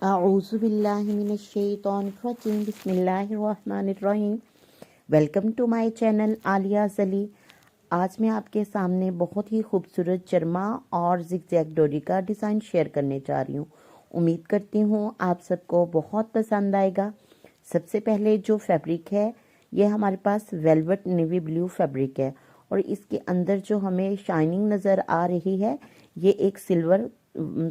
आऊज़ुबिल्लाहिमिनश्शैतानिर्रजीम बिस्मिल्लाहिर्रहमानिर्रहीम। Welcome to my channel Aliya Jali. आज मैं आपके सामने बहुत ही खूबसूरत चरमा और जिगजैग डोरी का डिज़ाइन शेयर करने जा रही हूँ। उम्मीद करती हूँ आप सबको बहुत पसंद आएगा। सबसे पहले जो फैब्रिक है ये हमारे पास वेलवेट नेवी ब्लू फैब्रिक है और इसके अंदर जो हमें शाइनिंग नज़र आ रही है ये एक सिल्वर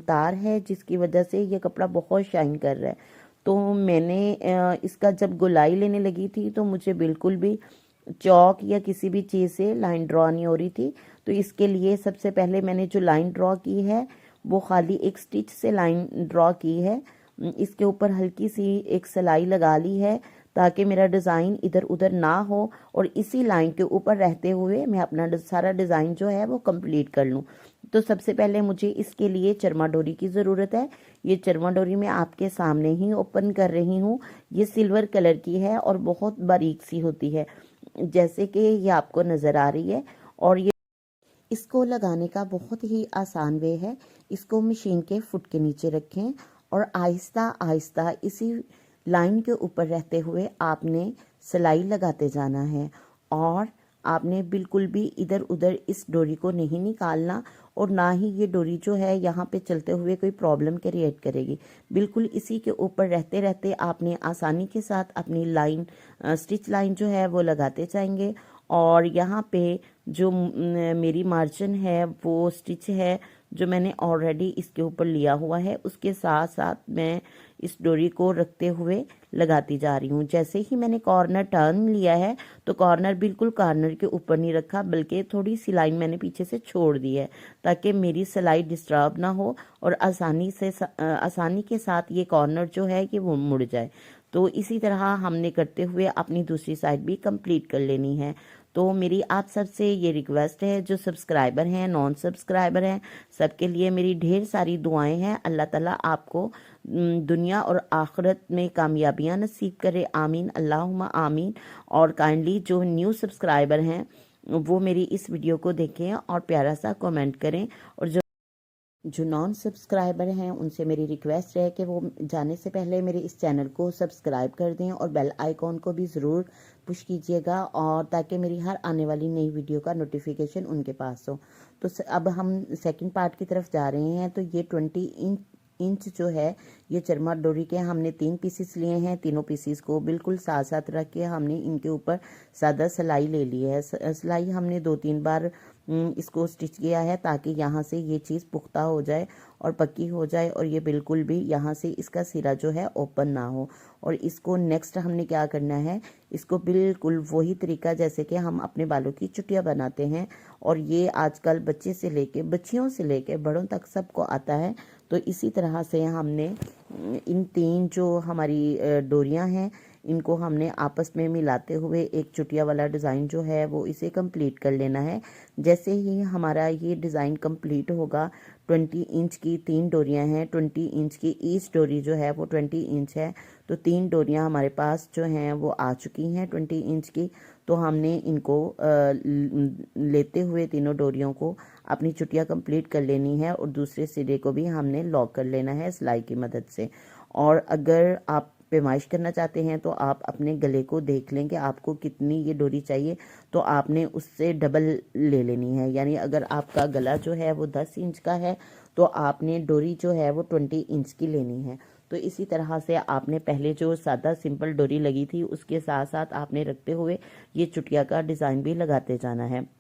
तार है जिसकी वजह से ये कपड़ा बहुत शाइन कर रहा है। तो मैंने इसका जब गोलाई लेने लगी थी तो मुझे बिल्कुल भी चौक या किसी भी चीज़ से लाइन ड्रॉ नहीं हो रही थी। तो इसके लिए सबसे पहले मैंने जो लाइन ड्रॉ की है वो खाली एक स्टिच से लाइन ड्रॉ की है। इसके ऊपर हल्की सी एक सिलाई लगा ली है ताकि मेरा डिज़ाइन इधर उधर ना हो और इसी लाइन के ऊपर रहते हुए मैं अपना सारा डिज़ाइन जो है वो कंप्लीट कर लूँ। तो सबसे पहले मुझे इसके लिए चरमा डोरी की ज़रूरत है। ये चरमा डोरी मैं आपके सामने ही ओपन कर रही हूँ। ये सिल्वर कलर की है और बहुत बारीक सी होती है जैसे कि ये आपको नज़र आ रही है। और ये इसको लगाने का बहुत ही आसान वे है। इसको मशीन के फुट के नीचे रखें और आहिस्ता आहिस्ता इसी लाइन के ऊपर रहते हुए आपने सिलाई लगाते जाना है और आपने बिल्कुल भी इधर उधर इस डोरी को नहीं निकालना और ना ही ये डोरी जो है यहाँ पे चलते हुए कोई प्रॉब्लम क्रिएट करेगी। बिल्कुल इसी के ऊपर रहते रहते आपने आसानी के साथ अपनी लाइन स्टिच लाइन जो है वो लगाते जाएंगे। और यहाँ पे जो मेरी मार्जिन है वो स्टिच है जो मैंने ऑलरेडी इसके ऊपर लिया हुआ है उसके साथ साथ मैं इस डोरी को रखते हुए लगाती जा रही हूँ। जैसे ही मैंने कॉर्नर टर्न लिया है तो कॉर्नर बिल्कुल कॉर्नर के ऊपर नहीं रखा बल्कि थोड़ी सी लाइन मैंने पीछे से छोड़ दी है ताकि मेरी सिलाई डिस्टर्ब ना हो और आसानी के साथ ये कॉर्नर जो है कि वो मुड़ जाए। तो इसी तरह हमने करते हुए अपनी दूसरी साइड भी कंप्लीट कर लेनी है। तो मेरी आप सबसे ये रिक्वेस्ट है जो सब्सक्राइबर हैं नॉन सब्सक्राइबर हैं सबके लिए मेरी ढेर सारी दुआएं हैं। अल्लाह ताला आपको दुनिया और आखिरत में कामयाबियां नसीब करे, आमीन अल्लाहुम्मा आमीन। और काइंडली जो न्यू सब्सक्राइबर हैं वो मेरी इस वीडियो को देखें और प्यारा सा कमेंट करें। और जो नॉन सब्सक्राइबर हैं उनसे मेरी रिक्वेस्ट है कि वो जाने से पहले मेरे इस चैनल को सब्सक्राइब कर दें और बेल आइकॉन को भी ज़रूर पुश कीजिएगा और ताकि मेरी हर आने वाली नई वीडियो का नोटिफिकेशन उनके पास हो। तो अब हम सेकंड पार्ट की तरफ जा रहे हैं। तो ये 20 इंच जो है ये चरमा डोरी के हमने 3 पीसेस लिए हैं। तीनों पीसेस को बिल्कुल साथ साथ रख के हमने इनके ऊपर सादा सिलाई ले ली है। सिलाई हमने 2-3 बार इसको स्टिच किया है ताकि यहाँ से ये चीज़ पुख्ता हो जाए और पक्की हो जाए और ये बिल्कुल भी यहाँ से इसका सिरा जो है ओपन ना हो। और इसको नेक्स्ट हमने क्या करना है, इसको बिल्कुल वही तरीका जैसे कि हम अपने बालों की चुटिया बनाते हैं और ये आजकल बच्चे से लेके बच्चियों से लेके बड़ों तक सबको आता है। तो इसी तरह से हमने इन 3 जो हमारी डोरियां हैं इनको हमने आपस में मिलाते हुए एक चुटिया वाला डिज़ाइन जो है वो इसे कंप्लीट कर लेना है। जैसे ही हमारा ये डिज़ाइन कंप्लीट होगा 20 इंच की 3 डोरियां हैं। 20 इंच की ईच डोरी जो है वो 20 इंच है। तो 3 डोरियां हमारे पास जो हैं वो आ चुकी हैं 20 इंच की। तो हमने इनको लेते हुए तीनों डोरियों को अपनी चुटिया कंप्लीट कर लेनी है और दूसरे सिरे को भी हमने लॉक कर लेना है सिलाई की मदद से। और अगर आप पैमाइश करना चाहते हैं तो आप अपने गले को देख लें कि आपको कितनी ये डोरी चाहिए तो आपने उससे डबल ले लेनी है। यानी अगर आपका गला जो है वो 10 इंच का है तो आपने डोरी जो है वो 20 इंच की लेनी है। तो इसी तरह से आपने पहले जो सादा सिंपल डोरी लगी थी उसके साथ साथ आपने रखते हुए ये चुटिया का डिज़ाइन भी लगाते जाना है।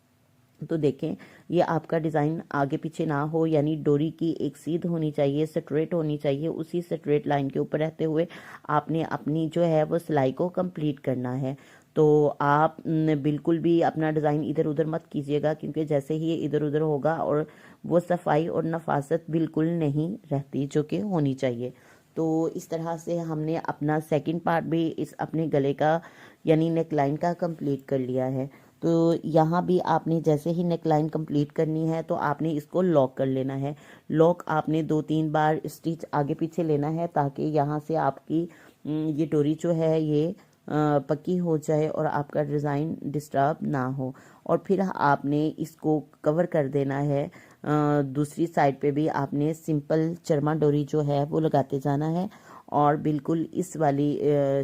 तो देखें ये आपका डिज़ाइन आगे पीछे ना हो यानी डोरी की एक सीध होनी चाहिए, स्ट्रेट होनी चाहिए। उसी स्ट्रेट लाइन के ऊपर रहते हुए आपने अपनी जो है वो सिलाई को कंप्लीट करना है। तो आप बिल्कुल भी अपना डिज़ाइन इधर उधर मत कीजिएगा क्योंकि जैसे ही ये इधर उधर होगा और वो सफाई और नफासत बिल्कुल नहीं रहती जो कि होनी चाहिए। तो इस तरह से हमने अपना सेकंड पार्ट भी इस अपने गले का यानी नेक लाइन का कंप्लीट कर लिया है। तो यहाँ भी आपने जैसे ही नेक लाइन कंप्लीट करनी है तो आपने इसको लॉक कर लेना है। लॉक आपने 2-3 बार स्टिच आगे पीछे लेना है ताकि यहाँ से आपकी ये डोरी जो है ये पक्की हो जाए और आपका डिज़ाइन डिस्टर्ब ना हो। और फिर आपने इसको कवर कर देना है दूसरी साइड पे भी आपने सिंपल चरमा डोरी जो है वो लगाते जाना है। और बिल्कुल इस वाली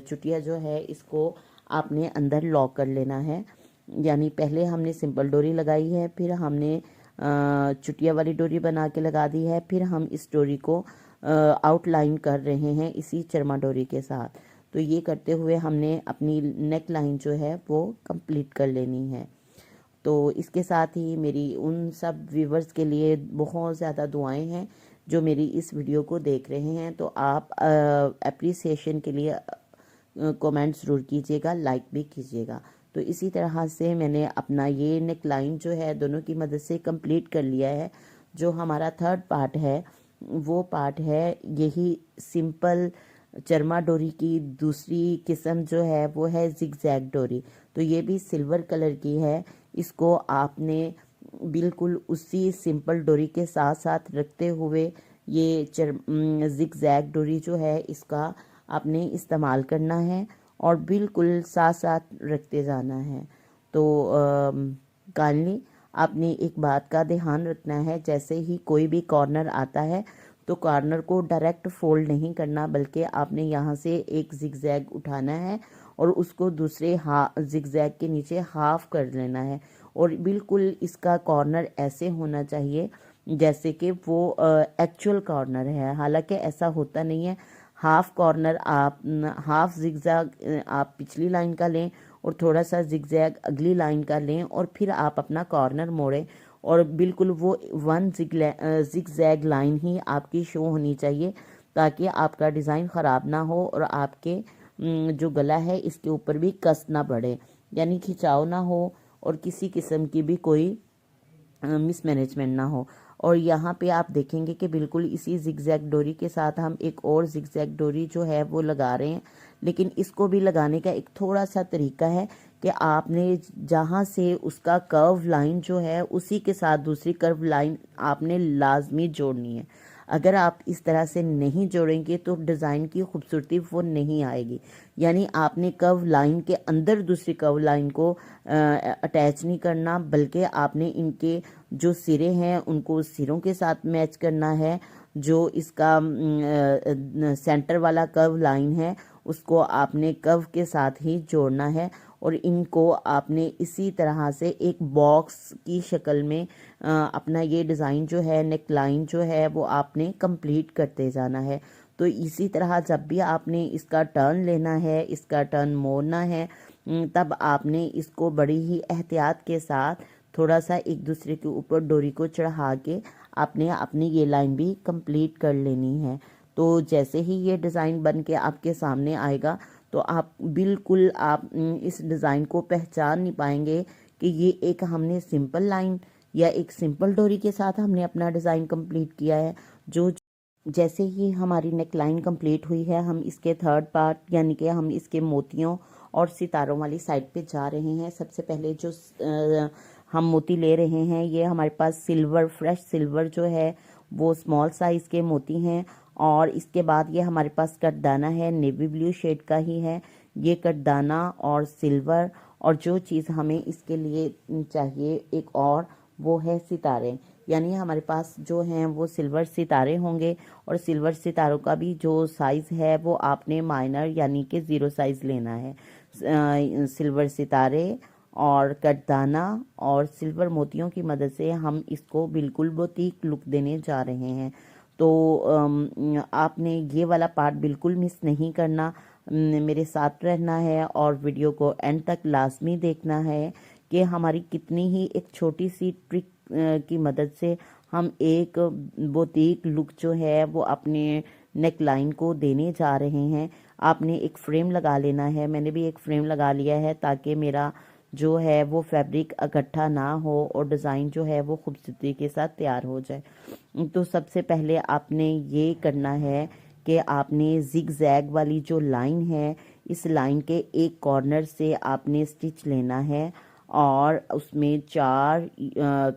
चुटिया जो है इसको आपने अंदर लॉक कर लेना है। यानी पहले हमने सिंपल डोरी लगाई है, फिर हमने चुटिया वाली डोरी बना के लगा दी है, फिर हम इस डोरी को आउटलाइन कर रहे हैं इसी चरमा डोरी के साथ। तो ये करते हुए हमने अपनी नेक लाइन जो है वो कंप्लीट कर लेनी है। तो इसके साथ ही मेरी उन सब व्यूवर्स के लिए बहुत ज़्यादा दुआएं हैं जो मेरी इस वीडियो को देख रहे हैं। तो आप अप्रिसिएशन के लिए कमेंट ज़रूर कीजिएगा, लाइक भी कीजिएगा। तो इसी तरह से मैंने अपना ये नेक लाइन जो है दोनों की मदद से कंप्लीट कर लिया है। जो हमारा थर्ड पार्ट है वो पार्ट है यही सिंपल चरमा डोरी की दूसरी किस्म जो है वो है जिगजैग डोरी। तो ये भी सिल्वर कलर की है। इसको आपने बिल्कुल उसी सिंपल डोरी के साथ साथ रखते हुए ये जिगजैग डोरी जो है इसका आपने इस्तेमाल करना है और बिल्कुल साथ साथ रखते जाना है। तो काइंडली आपने एक बात का ध्यान रखना है, जैसे ही कोई भी कॉर्नर आता है तो कॉर्नर को डायरेक्ट फोल्ड नहीं करना, बल्कि आपने यहाँ से एक जिगजैग उठाना है और उसको दूसरे जिगजैग के नीचे हाफ कर लेना है। और बिल्कुल इसका कॉर्नर ऐसे होना चाहिए जैसे कि वो एक्चुअल कॉर्नर है, हालांकि ऐसा होता नहीं है। हाफ कॉर्नर आप हाफ जिगजैग आप पिछली लाइन का लें और थोड़ा सा जिगजैग अगली लाइन का लें और फिर आप अपना कॉर्नर मोड़ें और बिल्कुल वो वन जिगजैग लाइन ही आपकी शो होनी चाहिए, ताकि आपका डिज़ाइन ख़राब ना हो और आपके जो गला है इसके ऊपर भी कस ना बढ़े, यानी खिंचाव ना हो और किसी किस्म की भी कोई मिसमैनेजमेंट ना हो। और यहाँ पे आप देखेंगे कि बिल्कुल इसी जिगजैग डोरी के साथ हम एक और जिगजैग डोरी जो है वो लगा रहे हैं, लेकिन इसको भी लगाने का एक थोड़ा सा तरीका है कि आपने जहाँ से उसका कर्व लाइन जो है उसी के साथ दूसरी कर्व लाइन आपने लाजमी जोड़नी है। अगर आप इस तरह से नहीं जोड़ेंगे तो डिज़ाइन की खूबसूरती वो नहीं आएगी। यानी आपने कर्व लाइन के अंदर दूसरी कर्व लाइन को अटैच नहीं करना, बल्कि आपने इनके जो सिरे हैं उनको सिरों के साथ मैच करना है। जो इसका सेंटर वाला कर्व लाइन है उसको आपने कर्व के साथ ही जोड़ना है और इनको आपने इसी तरह से एक बॉक्स की शक्ल में अपना ये डिज़ाइन जो है नेक लाइन जो है वो आपने कंप्लीट करते जाना है। तो इसी तरह जब भी आपने इसका टर्न लेना है, इसका टर्न मोड़ना है, तब आपने इसको बड़ी ही एहतियात के साथ थोड़ा सा एक दूसरे के ऊपर डोरी को चढ़ा के आपने अपनी ये लाइन भी कंप्लीट कर लेनी है। तो जैसे ही ये डिज़ाइन बन के आपके सामने आएगा तो आप बिल्कुल आप इस डिज़ाइन को पहचान नहीं पाएंगे कि ये एक हमने सिंपल लाइन या एक सिंपल डोरी के साथ हमने अपना डिज़ाइन कंप्लीट किया है। जो जैसे ही हमारी नेक लाइन कंप्लीट हुई है, हम इसके थर्ड पार्ट यानी कि हम इसके मोतियों और सितारों वाली साइड पे जा रहे हैं। सबसे पहले जो हम मोती ले रहे हैं ये हमारे पास सिल्वर, फ्रेश सिल्वर जो है वो स्मॉल साइज़ के मोती हैं। और इसके बाद ये हमारे पास कटदाना है, नेवी ब्लू शेड का ही है ये कटदाना और सिल्वर। और जो चीज़ हमें इसके लिए चाहिए एक और वो है सितारे, यानी हमारे पास जो हैं वो सिल्वर सितारे होंगे। और सिल्वर सितारों का भी जो साइज़ है वो आपने माइनर यानी कि ज़ीरो साइज़ लेना है। सिल्वर सितारे और कटदाना और सिल्वर मोतियों की मदद से हम इसको बिल्कुल बुटीक लुक देने जा रहे हैं। तो आपने ये वाला पार्ट बिल्कुल मिस नहीं करना, मेरे साथ रहना है और वीडियो को एंड तक लाजमी देखना है कि हमारी कितनी ही एक छोटी सी ट्रिक की मदद से हम एक बुटीक लुक जो है वो अपने नेक लाइन को देने जा रहे हैं। आपने एक फ्रेम लगा लेना है, मैंने भी एक फ्रेम लगा लिया है ताकि मेरा जो है वो फैब्रिक इकट्ठा ना हो और डिज़ाइन जो है वो खूबसूरती के साथ तैयार हो जाए। तो सबसे पहले आपने ये करना है कि आपने जिग जैग वाली जो लाइन है इस लाइन के एक कॉर्नर से आपने स्टिच लेना है और उसमें 4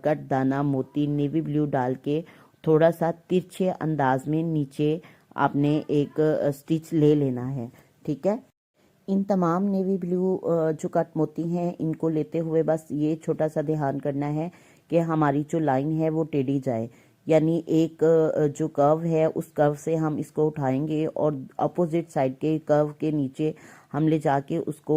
कटदाना मोती नेवी ब्लू डाल के थोड़ा सा तिरछे अंदाज में नीचे आपने एक स्टिच ले लेना है। ठीक है, इन तमाम नेवी ब्लू जो कट मोती हैं इनको लेते हुए बस ये छोटा सा ध्यान करना है कि हमारी जो लाइन है वो टेढ़ी जाए, यानी एक जो कर्व है उस कर्व से हम इसको उठाएंगे और अपोजिट साइड के कर्व के नीचे हम ले जाके उसको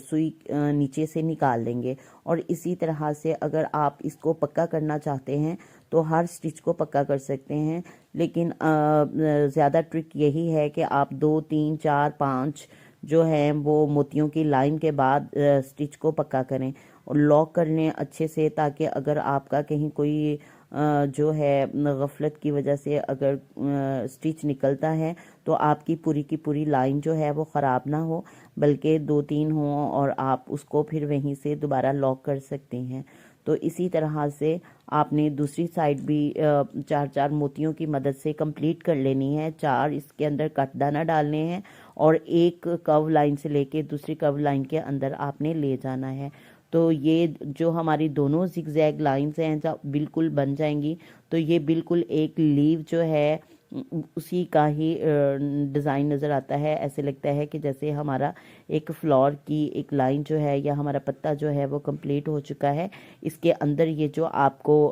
सुई नीचे से निकाल लेंगे। और इसी तरह से अगर आप इसको पक्का करना चाहते हैं तो हर स्टिच को पक्का कर सकते हैं, लेकिन ज़्यादा ट्रिक यही है कि आप 2 3 4 5 जो है वो मोतियों की लाइन के बाद स्टिच को पक्का करें और लॉक कर लें अच्छे से, ताकि अगर आपका कहीं कोई जो है गफलत की वजह से अगर स्टिच निकलता है तो आपकी पूरी की पूरी लाइन जो है वो ख़राब ना हो, बल्कि 2 3 हो और आप उसको फिर वहीं से दोबारा लॉक कर सकते हैं। तो इसी तरह से आपने दूसरी साइड भी 4 मोतियों की मदद से कंप्लीट कर लेनी है। 4 इसके अंदर कट दाना डालने हैं और एक कर्व लाइन से लेके दूसरी कर्व लाइन के अंदर आपने ले जाना है। तो ये जो हमारी दोनों जिगजैग लाइंस हैं जब बिल्कुल बन जाएंगी तो ये बिल्कुल एक लीव जो है उसी का ही डिज़ाइन नज़र आता है। ऐसे लगता है कि जैसे हमारा एक फ्लावर की एक लाइन जो है या हमारा पत्ता जो है वो कंप्लीट हो चुका है। इसके अंदर ये जो आपको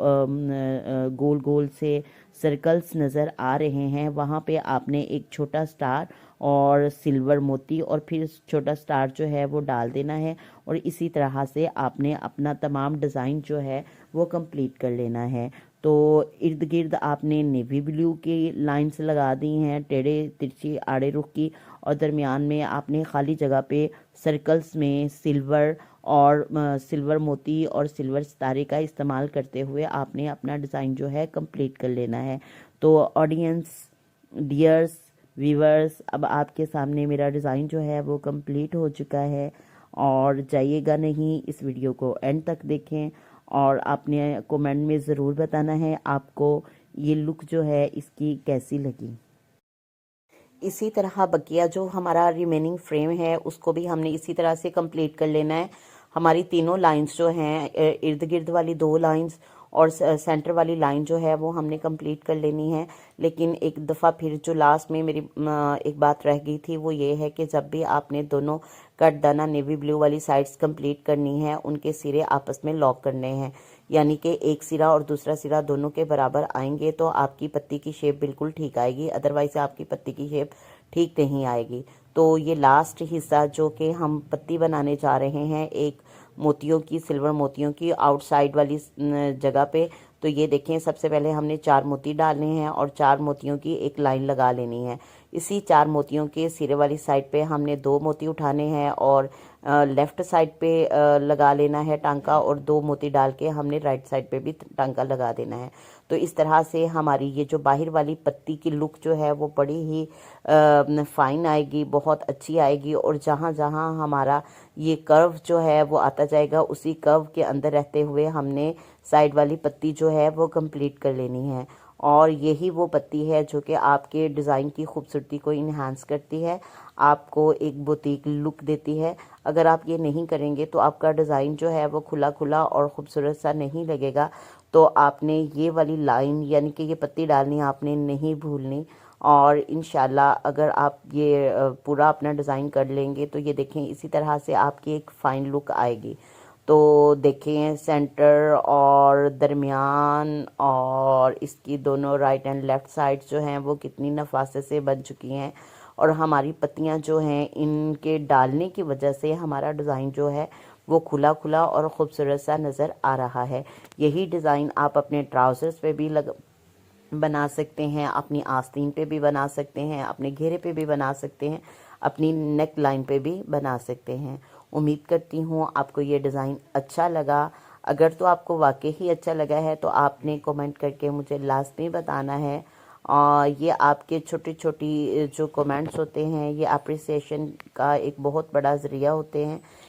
गोल गोल से सर्कल्स नज़र आ रहे हैं, वहाँ पे आपने एक छोटा स्टार और सिल्वर मोती और फिर छोटा स्टार जो है वो डाल देना है। और इसी तरह से आपने अपना तमाम डिज़ाइन जो है वो कंप्लीट कर लेना है। तो इर्द गिर्द आपने नेवी ब्लू की लाइंस लगा दी हैं, टेढ़े तिरछी आड़े रुख की, और दरमियान में आपने खाली जगह पे सर्कल्स में सिल्वर और सिल्वर मोती और सिल्वर सितारे का इस्तेमाल करते हुए आपने अपना डिज़ाइन जो है कंप्लीट कर लेना है। तो ऑडियंस, डियर्स, व्यूवर्स, अब आपके सामने मेरा डिज़ाइन जो है वो कंप्लीट हो चुका है। और जाइएगा नहीं, इस वीडियो को एंड तक देखें और आपने कमेंट में ज़रूर बताना है आपको ये लुक जो है इसकी कैसी लगी। इसी तरह बकिया जो हमारा रिमेनिंग फ्रेम है उसको भी हमने इसी तरह से कंप्लीट कर लेना है। हमारी तीनों लाइंस जो हैं, इर्द गिर्द वाली 2 लाइंस और सेंटर वाली लाइन जो है वो हमने कंप्लीट कर लेनी है। लेकिन एक दफ़ा फिर जो लास्ट में मेरी एक बात रह गई थी वो ये है कि जब भी आपने दोनों कट दाना नेवी ब्लू वाली साइड्स कंप्लीट करनी है, उनके सिरे आपस में लॉक करने हैं, यानी कि एक सिरा और दूसरा सिरा दोनों के बराबर आएंगे तो आपकी पत्ती की शेप बिल्कुल ठीक आएगी, अदरवाइज आपकी पत्ती की शेप ठीक नहीं आएगी। तो ये लास्ट हिस्सा जो कि हम पत्ती बनाने जा रहे हैं एक मोतियों की, सिल्वर मोतियों की आउटसाइड वाली जगह पे, तो ये देखें सबसे पहले हमने 4 मोती डालने हैं और 4 मोतियों की एक लाइन लगा लेनी है। इसी 4 मोतियों के सिरे वाली साइड पे हमने 2 मोती उठाने हैं और लेफ़्ट साइड पे लगा लेना है टांका, और 2 मोती डाल के हमने राइट साइड पे भी टांका लगा देना है। तो इस तरह से हमारी ये जो बाहर वाली पत्ती की लुक जो है वो बड़ी ही फाइन आएगी, बहुत अच्छी आएगी। और जहाँ जहाँ हमारा ये कर्व जो है वो आता जाएगा, उसी कर्व के अंदर रहते हुए हमने साइड वाली पत्ती जो है वो कंप्लीट कर लेनी है। और यही वो पत्ती है जो कि आपके डिज़ाइन की खूबसूरती को इन्हांस करती है, आपको एक बुटीक लुक देती है। अगर आप ये नहीं करेंगे तो आपका डिज़ाइन जो है वो खुला खुला और ख़ूबसूरत सा नहीं लगेगा। तो आपने ये वाली लाइन यानी कि ये पत्ती डालनी आपने नहीं भूलनी। और इंशाल्लाह अगर आप ये पूरा अपना डिज़ाइन कर लेंगे तो ये देखें इसी तरह से आपकी एक फ़ाइन लुक आएगी। तो देखें सेंटर और दरमियान और इसकी दोनों राइट एंड लेफ़्ट साइड जो हैं वो कितनी नफासत से बन चुकी हैं। और हमारी पत्तियां जो हैं इनके डालने की वजह से हमारा डिज़ाइन जो है वो खुला खुला और ख़ूबसूरत सा नज़र आ रहा है। यही डिज़ाइन आप अपने ट्राउज़र्स पे भी बना सकते हैं, अपनी आस्तीन पे भी बना सकते हैं, अपने घेरे पे भी बना सकते हैं, अपनी नेक लाइन पे भी बना सकते हैं। उम्मीद करती हूँ आपको ये डिज़ाइन अच्छा लगा। अगर तो आपको वाकई ही अच्छा लगा है तो आपने कमेंट करके मुझे लाजमी बताना है। और ये आपके छोटी छोटी जो कमेंट्स होते हैं ये अप्रिसिएशन का एक बहुत बड़ा ज़रिया होते हैं